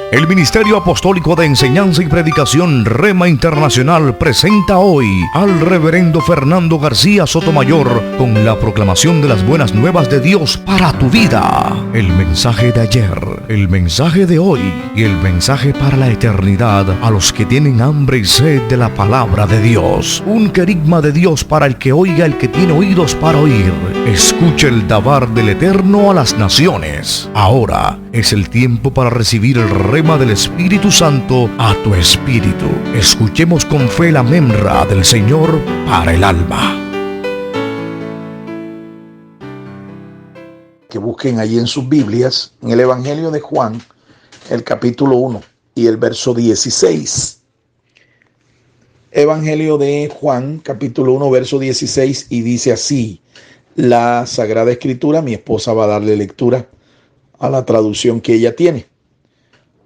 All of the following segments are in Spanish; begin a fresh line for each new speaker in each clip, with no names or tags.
El Ministerio Apostólico de Enseñanza y Predicación Rema Internacional presenta hoy al Reverendo Fernando García Sotomayor con la proclamación de las buenas nuevas de Dios para tu vida. El mensaje de ayer, el mensaje de hoy y el mensaje para la eternidad a los que tienen hambre y sed de la palabra de Dios. Un querigma de Dios para el que oiga, el que tiene oídos para oír. Escuche el dabar del Eterno a las naciones. Ahora es el tiempo para recibir el rema del Espíritu Santo a tu espíritu. Escuchemos con fe la memra del Señor para el alma.
Que busquen allí en sus Biblias, en el Evangelio de Juan, el capítulo 1 y el verso 16. Evangelio de Juan, capítulo 1, verso 16, y dice así, la Sagrada Escritura. Mi esposa va a darle lectura a la traducción que ella tiene.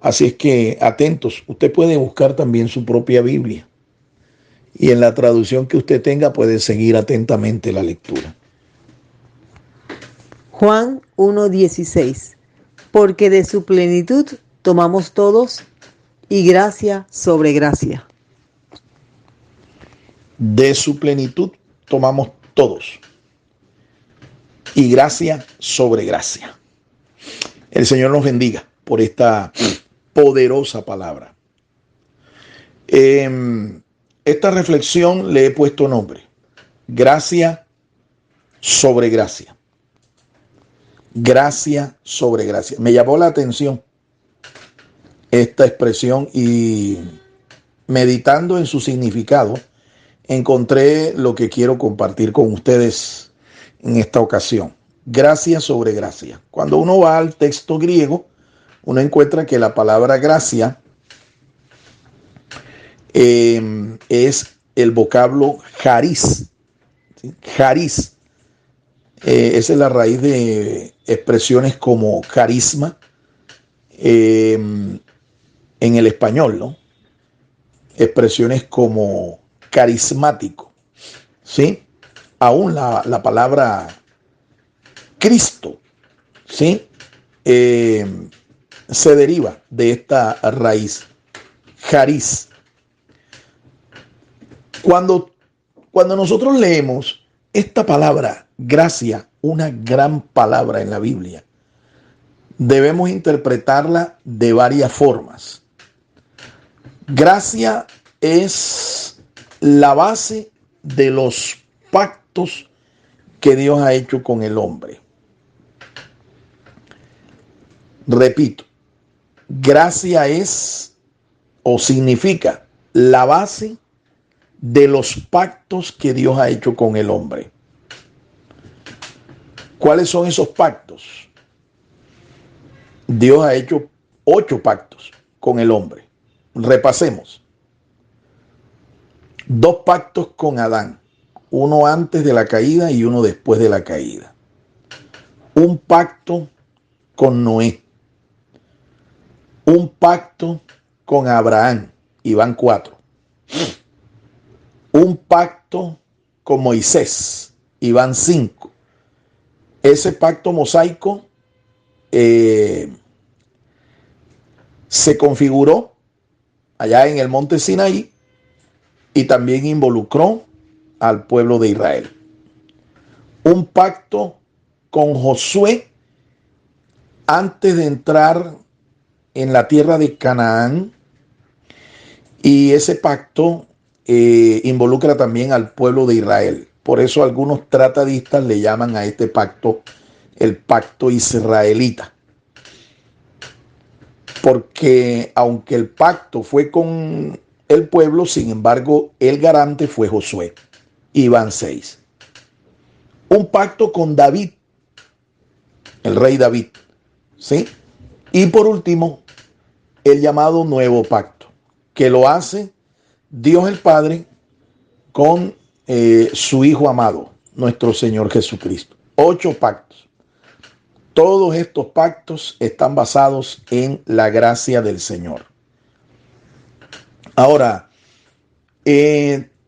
Así es que atentos, usted puede buscar también su propia Biblia y en la traducción que usted tenga puede seguir atentamente la lectura.
Juan 1:16. Porque de su plenitud tomamos todos y gracia sobre gracia.
De su plenitud tomamos todos y gracia sobre gracia. El Señor nos bendiga por esta poderosa palabra. Esta reflexión le he puesto nombre: gracia sobre gracia. Gracia sobre gracia. Me llamó la atención esta expresión y meditando en su significado, encontré lo que quiero compartir con ustedes en esta ocasión. Gracia sobre gracia. Cuando uno va al texto griego, uno encuentra que la palabra gracia es el vocablo charis. ¿Sí? Charis. Esa es la raíz de expresiones como carisma en el español, ¿no? Expresiones como carismático, ¿sí? Aún la palabra Cristo, ¿sí? Se deriva de esta raíz, charis. Cuando nosotros leemos esta palabra, gracia, una gran palabra en la Biblia, debemos interpretarla de varias formas. Gracia es la base de los pactos que Dios ha hecho con el hombre. Repito, gracia es o significa la base de los pactos que Dios ha hecho con el hombre. ¿Cuáles son esos pactos? Dios ha hecho 8 pactos con el hombre. Repasemos. 2 pactos con Adán, uno antes de la caída y uno después de la caída. Un pacto con Noé. Un pacto con Abraham, y van 4. Un pacto con Moisés, y van 5. Ese pacto mosaico se configuró allá en el monte Sinaí y también involucró al pueblo de Israel. Un pacto con Josué antes de entrar en la tierra de Canaán, y ese pacto involucra también al pueblo de Israel. Por eso algunos tratadistas le llaman a este pacto el pacto israelita. Porque aunque el pacto fue con el pueblo, sin embargo, el garante fue Josué. Y van 6. Un pacto con David, el rey David, ¿sí? Y por último, el llamado nuevo pacto, que lo hace Dios el Padre con su Hijo amado, nuestro Señor Jesucristo. 8 pactos. Todos estos pactos están basados en la gracia del Señor. Ahora,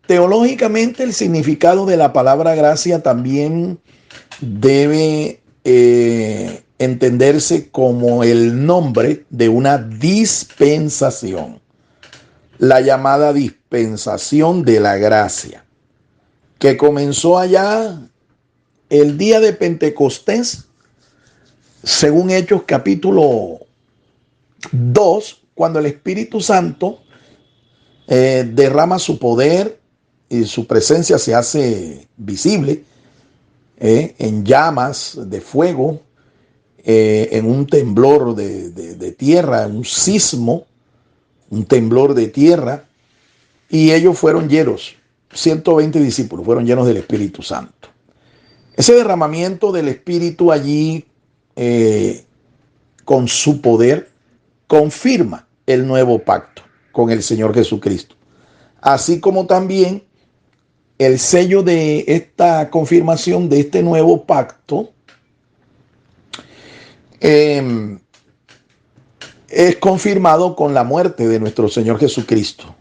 teológicamente el significado de la palabra gracia también debe entenderse como el nombre de una dispensación, la llamada dispensación de la gracia, que comenzó allá el día de Pentecostés, según Hechos capítulo 2, cuando el Espíritu Santo derrama su poder y su presencia se hace visible en llamas de fuego, en un temblor de tierra, un sismo, un temblor de tierra, y ellos fueron llenos, 120 discípulos fueron llenos del Espíritu Santo. Ese derramamiento del Espíritu allí, con su poder, confirma el nuevo pacto con el Señor Jesucristo, así como también el sello de esta confirmación de este nuevo pacto es confirmado con la muerte de nuestro Señor Jesucristo.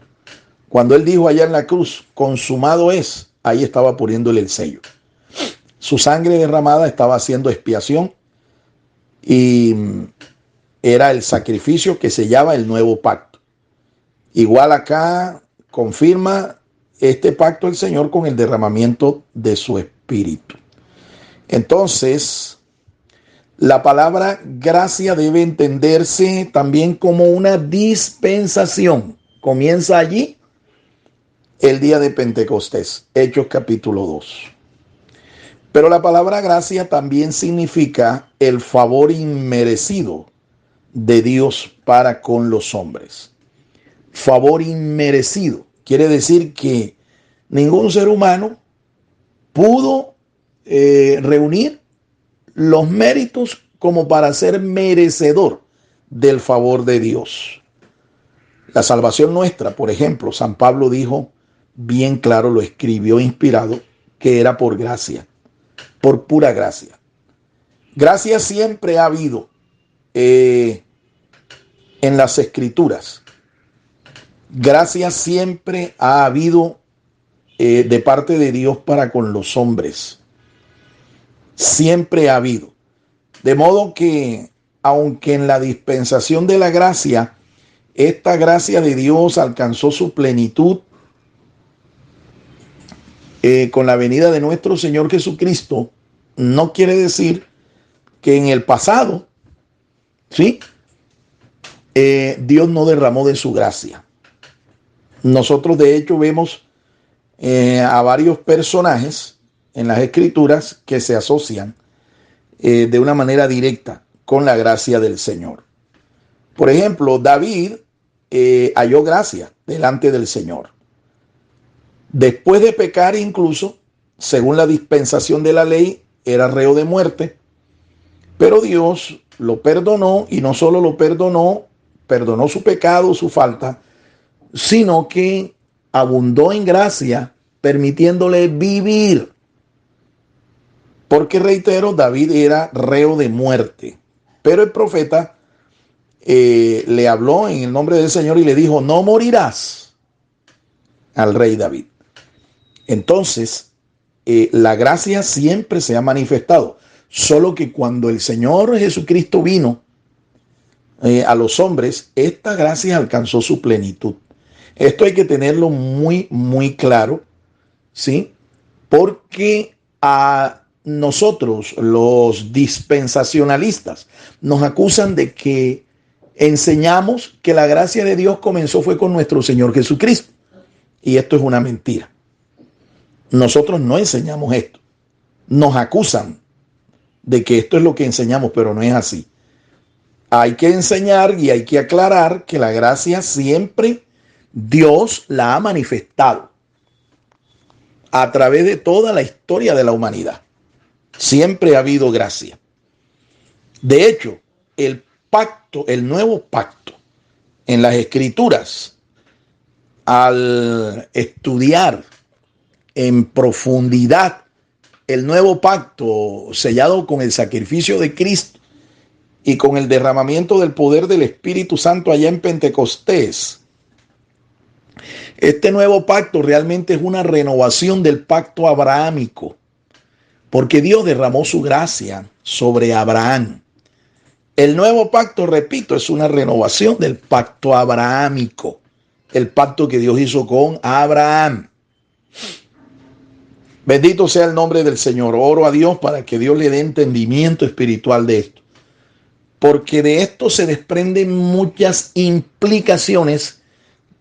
Cuando Él dijo allá en la cruz, consumado es, ahí estaba poniéndole el sello. Su sangre derramada estaba haciendo expiación y era el sacrificio que sellaba el nuevo pacto. Igual acá confirma este pacto el Señor con el derramamiento de su Espíritu. Entonces, la palabra gracia debe entenderse también como una dispensación. Comienza allí el día de Pentecostés, Hechos capítulo 2. Pero la palabra gracia también significa el favor inmerecido de Dios para con los hombres. Favor inmerecido quiere decir que ningún ser humano pudo reunir los méritos como para ser merecedor del favor de Dios. La salvación nuestra, por ejemplo, San Pablo dijo bien claro, lo escribió inspirado, que era por gracia, por pura gracia. Gracia siempre ha habido en las Escrituras. Gracia siempre ha habido de parte de Dios para con los hombres. Siempre ha habido. De modo que, aunque en la dispensación de la gracia, esta gracia de Dios alcanzó su plenitud con la venida de nuestro Señor Jesucristo, no quiere decir que en el pasado, ¿sí? Dios no derramó de su gracia. Nosotros de hecho vemos a varios personajes en las Escrituras que se asocian de una manera directa con la gracia del Señor. Por ejemplo, David halló gracia delante del Señor. Después de pecar, incluso, según la dispensación de la ley, era reo de muerte, pero Dios lo perdonó, y no solo lo perdonó, perdonó su pecado, su falta, sino que abundó en gracia, permitiéndole vivir. Porque, reitero, David era reo de muerte, pero el profeta le habló en el nombre del Señor y le dijo: no morirás, al rey David. Entonces, la gracia siempre se ha manifestado, solo que cuando el Señor Jesucristo vino a los hombres, esta gracia alcanzó su plenitud. Esto hay que tenerlo muy, muy claro, ¿sí? Porque a nosotros, los dispensacionalistas, nos acusan de que enseñamos que la gracia de Dios comenzó fue con nuestro Señor Jesucristo. Y esto es una mentira. Nosotros no enseñamos esto. Nos acusan de que esto es lo que enseñamos, pero no es así. Hay que enseñar y hay que aclarar que la gracia siempre Dios la ha manifestado a través de toda la historia de la humanidad. Siempre ha habido gracia. De hecho, el pacto, el nuevo pacto en las Escrituras, al estudiar en profundidad el nuevo pacto sellado con el sacrificio de Cristo y con el derramamiento del poder del Espíritu Santo allá en Pentecostés, este nuevo pacto realmente es una renovación del pacto abrahámico, porque Dios derramó su gracia sobre Abraham El nuevo pacto, repito, es una renovación del pacto abrahámico, el pacto que Dios hizo con Abraham. Bendito sea el nombre del Señor. Oro a Dios para que Dios le dé entendimiento espiritual de esto, porque de esto se desprenden muchas implicaciones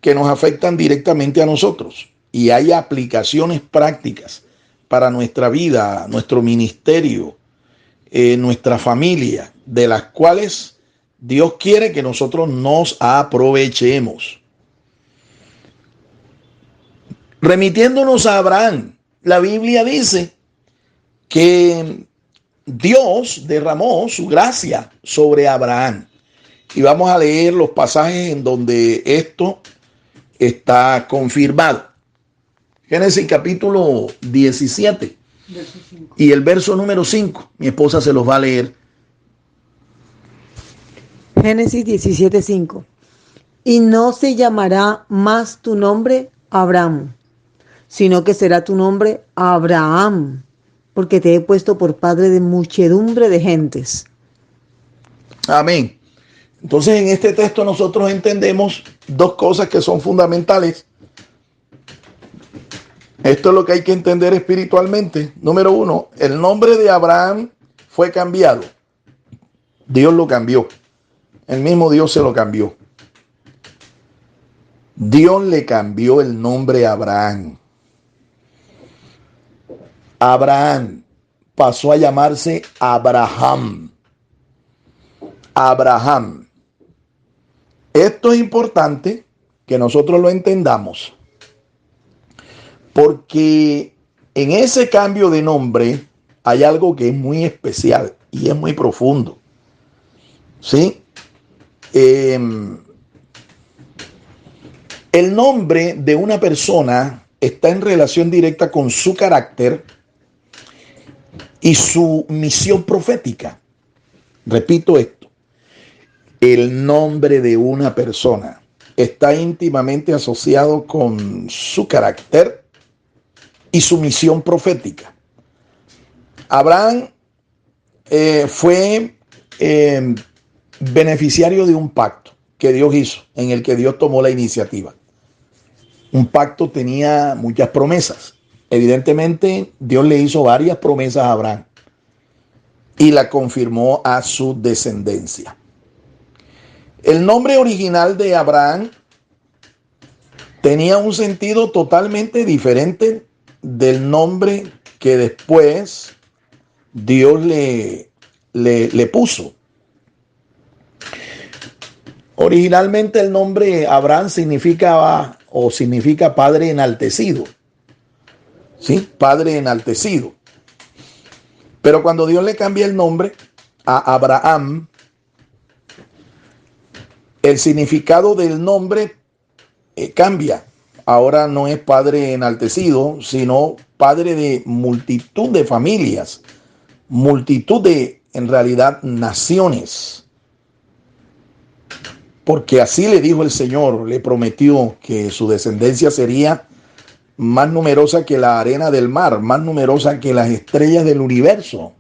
que nos afectan directamente a nosotros, y hay aplicaciones prácticas para nuestra vida, nuestro ministerio, nuestra familia, de las cuales Dios quiere que nosotros nos aprovechemos. Remitiéndonos a Abraham, la Biblia dice que Dios derramó su gracia sobre Abraham. Y vamos a leer los pasajes en donde esto está confirmado. Génesis capítulo 17 y el verso número 5. Mi esposa se los va a leer.
Génesis 17:5. Y no se llamará más tu nombre Abraham, sino que será tu nombre Abraham, porque te he puesto por padre de muchedumbre de gentes.
Amén. Entonces, en este texto nosotros entendemos dos cosas que son fundamentales. Esto es lo que hay que entender espiritualmente. Número uno, el nombre de Abraham fue cambiado. Dios lo cambió. El mismo Dios se lo cambió. Dios le cambió el nombre a Abraham. Abraham pasó a llamarse Abraham. Abraham. Esto es importante que nosotros lo entendamos, porque en ese cambio de nombre hay algo que es muy especial y es muy profundo. ¿Sí? El nombre de una persona está en relación directa con su carácter y su misión profética. Repito esto. El nombre de una persona está íntimamente asociado con su carácter y su misión profética. Abraham fue beneficiario de un pacto que Dios hizo, en el que Dios tomó la iniciativa. Un pacto tenía muchas promesas. Evidentemente, Dios le hizo varias promesas a Abraham y la confirmó a su descendencia. El nombre original de Abraham tenía un sentido totalmente diferente del nombre que después Dios le puso. Originalmente el nombre Abraham significa padre enaltecido. ¿Sí? Padre enaltecido. Pero cuando Dios le cambia el nombre a Abraham, el significado del nombre cambia. Ahora no es padre enaltecido, sino padre de multitud de familias, multitud de, en realidad, naciones. Porque así le dijo el Señor, le prometió que su descendencia sería más numerosa que la arena del mar, más numerosa que las estrellas del universo.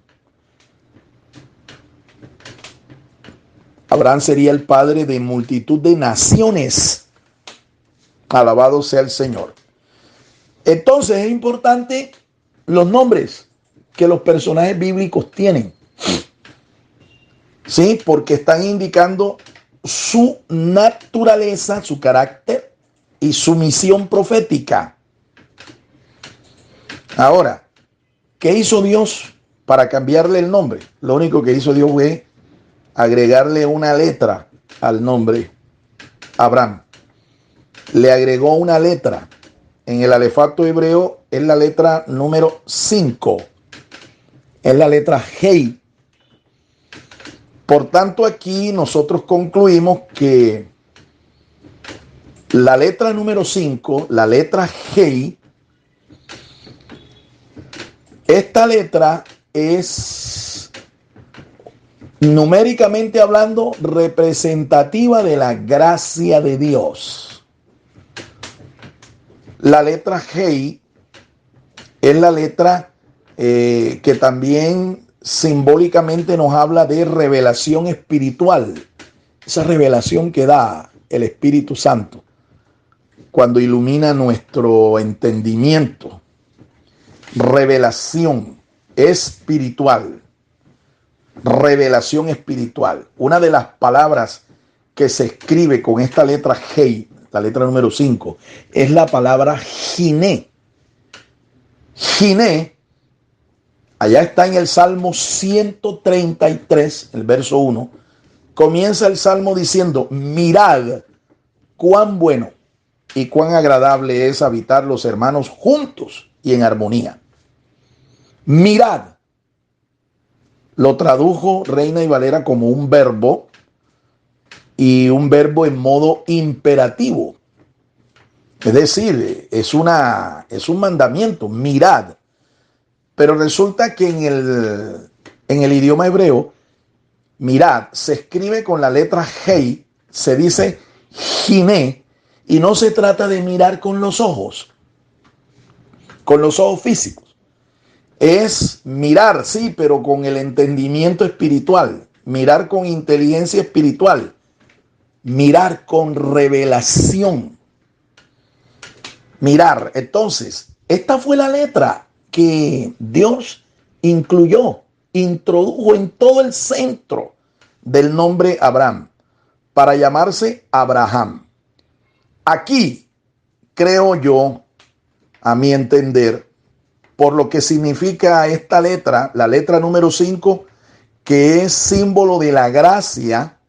Abraham sería el padre de multitud de naciones. Alabado sea el Señor. Entonces es importante los nombres que los personajes bíblicos tienen. Sí, porque están indicando su naturaleza, su carácter y su misión profética. Ahora, ¿qué hizo Dios para cambiarle el nombre? Lo único que hizo Dios fue agregarle una letra al nombre Abraham. Le agregó una letra. En el alefato hebreo es la letra número 5. Es la letra Hei. Por tanto, aquí nosotros concluimos que la letra número 5, la letra Hei, esta letra es, numéricamente hablando, representativa de la gracia de Dios. La letra Hei es la letra que también simbólicamente nos habla de revelación espiritual, esa revelación que da el Espíritu Santo cuando ilumina nuestro entendimiento. Revelación espiritual. Revelación espiritual. Una de las palabras que se escribe con esta letra G, la letra número 5, es la palabra Giné. Giné, allá está en el Salmo 133, el verso 1, comienza el Salmo diciendo: mirad cuán bueno y cuán agradable es habitar los hermanos juntos y en armonía. Mirad, lo tradujo Reina y Valera como un verbo, y un verbo en modo imperativo. Es decir, es un mandamiento, mirad. Pero resulta que en el idioma hebreo, mirad se escribe con la letra Hei, se dice Giné, y no se trata de mirar con los ojos físicos. Es mirar, sí, pero con el entendimiento espiritual, mirar con inteligencia espiritual, mirar con revelación. Mirar. Entonces, esta fue la letra que Dios introdujo en todo el centro del nombre Abraham para llamarse Abraham. Aquí, creo yo, a mi entender, por lo que significa esta letra, la letra número 5, que es símbolo de la gracia.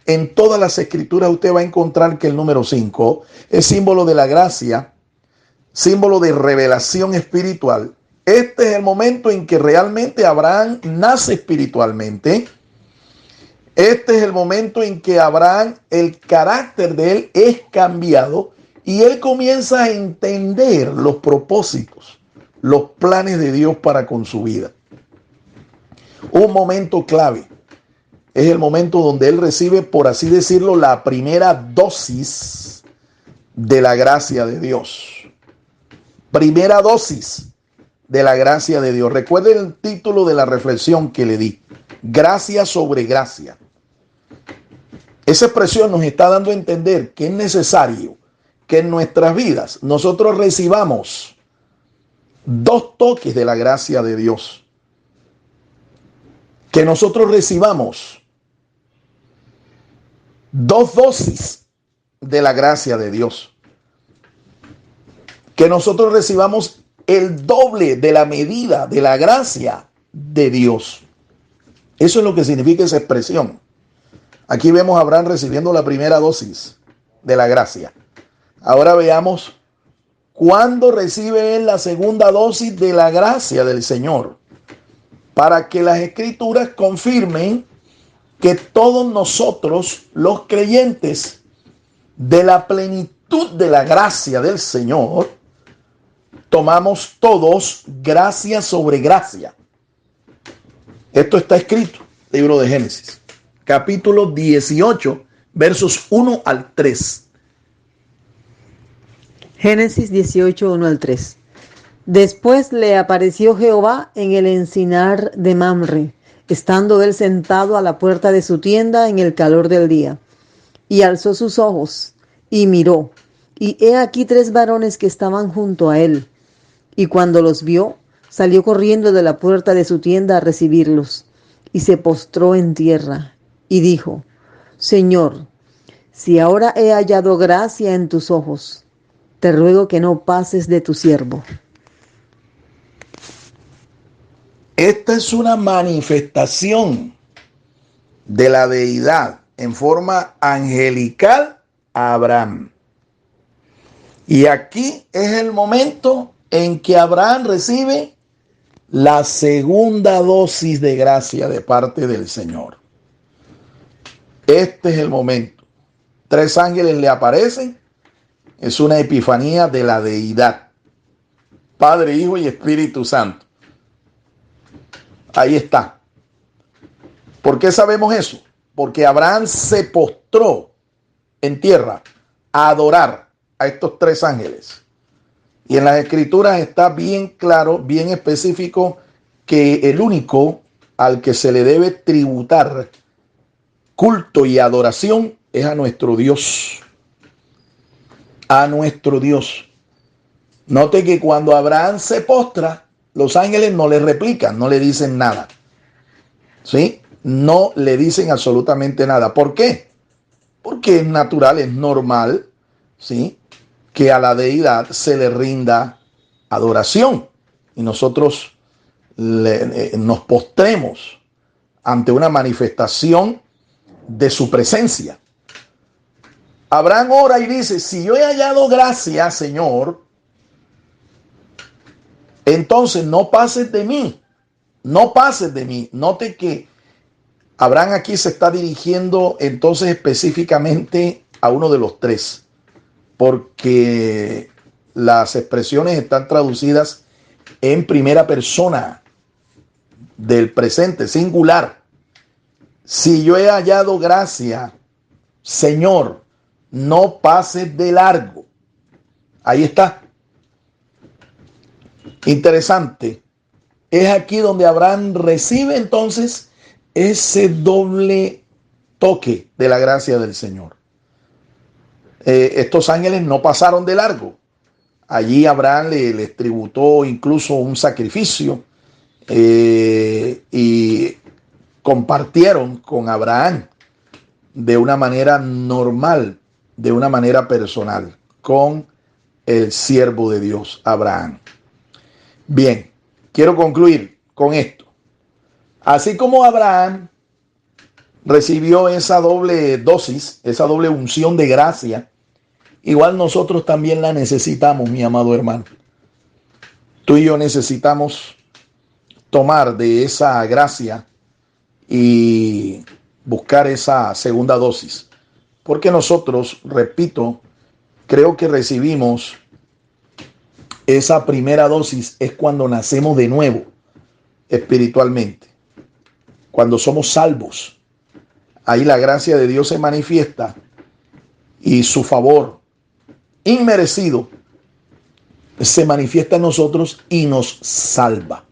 En todas las escrituras usted va a encontrar que el número 5 es símbolo de la gracia, símbolo de revelación espiritual. Este es el momento en que realmente Abraham nace espiritualmente. Este es el momento en que Abraham, el carácter de él es cambiado y él comienza a entender los propósitos, los planes de Dios para con su vida. Un momento clave. Es el momento donde él recibe, por así decirlo, la primera dosis de la gracia de Dios. Primera dosis de la gracia de Dios. Recuerden el título de la reflexión que le di. Gracia sobre gracia. Esa expresión nos está dando a entender que es necesario que en nuestras vidas nosotros recibamos 2 toques de la gracia de Dios. Que nosotros recibamos 2 dosis de la gracia de Dios. Que nosotros recibamos el doble de la medida de la gracia de Dios. Eso es lo que significa esa expresión. Aquí vemos a Abraham recibiendo la primera dosis de la gracia. Ahora veamos cuándo recibe él la segunda dosis de la gracia del Señor. Para que las escrituras confirmen que todos nosotros, los creyentes, de la plenitud de la gracia del Señor, tomamos todos gracia sobre gracia. Esto está escrito, libro de Génesis, capítulo 18, versos 1 al 3.
Génesis 18, 1 al 3. Después le apareció Jehová en el encinar de Mamre, estando él sentado a la puerta de su tienda en el calor del día. Y alzó sus ojos, y miró, y he aquí 3 varones que estaban junto a él. Y cuando los vio, salió corriendo de la puerta de su tienda a recibirlos, y se postró en tierra, y dijo: Señor, si ahora he hallado gracia en tus ojos, te ruego que no pases de tu siervo.
Esta es una manifestación de la deidad en forma angelical a Abraham. Y aquí es el momento en que Abraham recibe la segunda dosis de gracia de parte del Señor. Este es el momento. 3 ángeles le aparecen. Es una epifanía de la deidad. Padre, Hijo y Espíritu Santo. Ahí está. ¿Por qué sabemos eso? Porque Abraham se postró en tierra a adorar a estos 3 ángeles. Y en las escrituras está bien claro, bien específico, que el único al que se le debe tributar culto y adoración es a nuestro Dios. A nuestro Dios. Note que cuando Abraham se postra, los ángeles no le replican, no le dicen nada. ¿Sí? No le dicen absolutamente nada. ¿Por qué? Porque es natural, es normal, ¿sí?, que a la deidad se le rinda adoración y nosotros nos postremos ante una manifestación de su presencia. Abraham ora y dice: si yo he hallado gracia, Señor, entonces no pases de mí, no pases de mí. Note que Abraham aquí se está dirigiendo entonces específicamente a uno de los tres, porque las expresiones están traducidas en primera persona del presente, singular. Si yo he hallado gracia, Señor, no pases de largo. Ahí está. Interesante. Es aquí donde Abraham recibe entonces ese doble toque de la gracia del Señor. Estos ángeles no pasaron de largo. Allí Abraham les tributó incluso un sacrificio y compartieron con Abraham de una manera normal, de una manera personal, con el siervo de Dios, Abraham. Bien, quiero concluir con esto. Así como Abraham recibió esa doble dosis, esa doble unción de gracia, igual nosotros también la necesitamos, mi amado hermano. Tú y yo necesitamos tomar de esa gracia y buscar esa segunda dosis. Porque nosotros, repito, creo que recibimos esa primera dosis es cuando nacemos de nuevo espiritualmente, cuando somos salvos. Ahí la gracia de Dios se manifiesta y su favor inmerecido se manifiesta en nosotros y nos salva.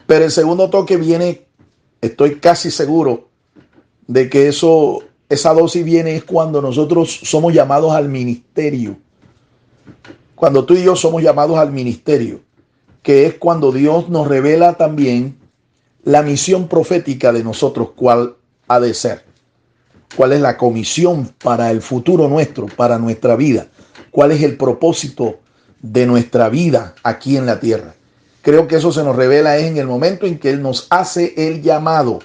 Pero el segundo toque viene, estoy casi seguro de que esa dosis viene es cuando nosotros somos llamados al ministerio. Cuando tú y yo somos llamados al ministerio, que es cuando Dios nos revela también la misión profética de nosotros, cuál ha de ser, cuál es la comisión para el futuro nuestro, para nuestra vida, cuál es el propósito de nuestra vida aquí en la tierra. Creo que eso se nos revela en el momento en que Él nos hace el llamado,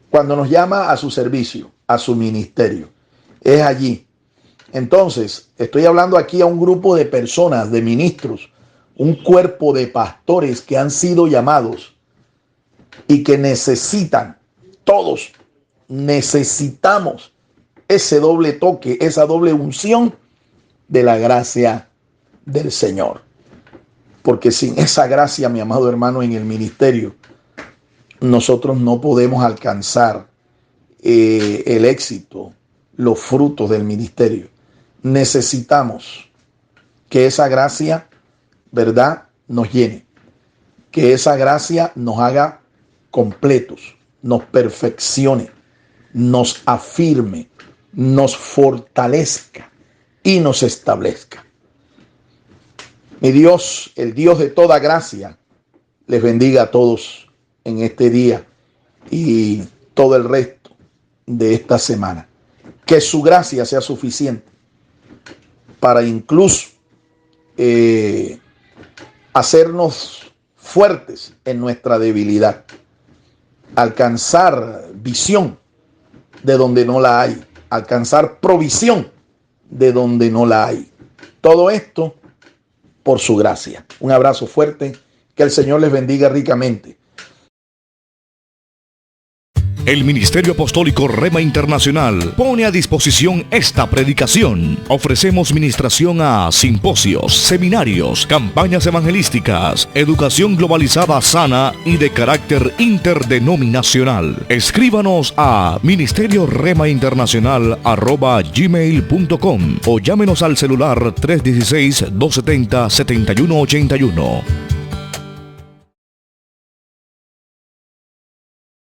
cuando nos llama a su servicio, a su ministerio. Es allí. Entonces, estoy hablando aquí a un grupo de personas, de ministros, un cuerpo de pastores que han sido llamados y que necesitan, todos necesitamos ese doble toque, esa doble unción de la gracia del Señor. Porque sin esa gracia, mi amado hermano, en el ministerio, nosotros no podemos alcanzar el éxito, los frutos del ministerio. Necesitamos que esa gracia, ¿verdad?, nos llene. Que esa gracia nos haga completos, nos perfeccione, nos afirme, nos fortalezca y nos establezca. Mi Dios, el Dios de toda gracia, les bendiga a todos en este día y todo el resto de esta semana. Que su gracia sea suficiente para incluso hacernos fuertes en nuestra debilidad, alcanzar visión de donde no la hay, alcanzar provisión de donde no la hay. Todo esto por su gracia. Un abrazo fuerte, que el Señor les bendiga ricamente.
El Ministerio Apostólico Rema Internacional pone a disposición esta predicación. Ofrecemos ministración a simposios, seminarios, campañas evangelísticas, educación globalizada sana y de carácter interdenominacional. Escríbanos a ministerioremainternacional@gmail.com o llámenos al celular 316-270-7181.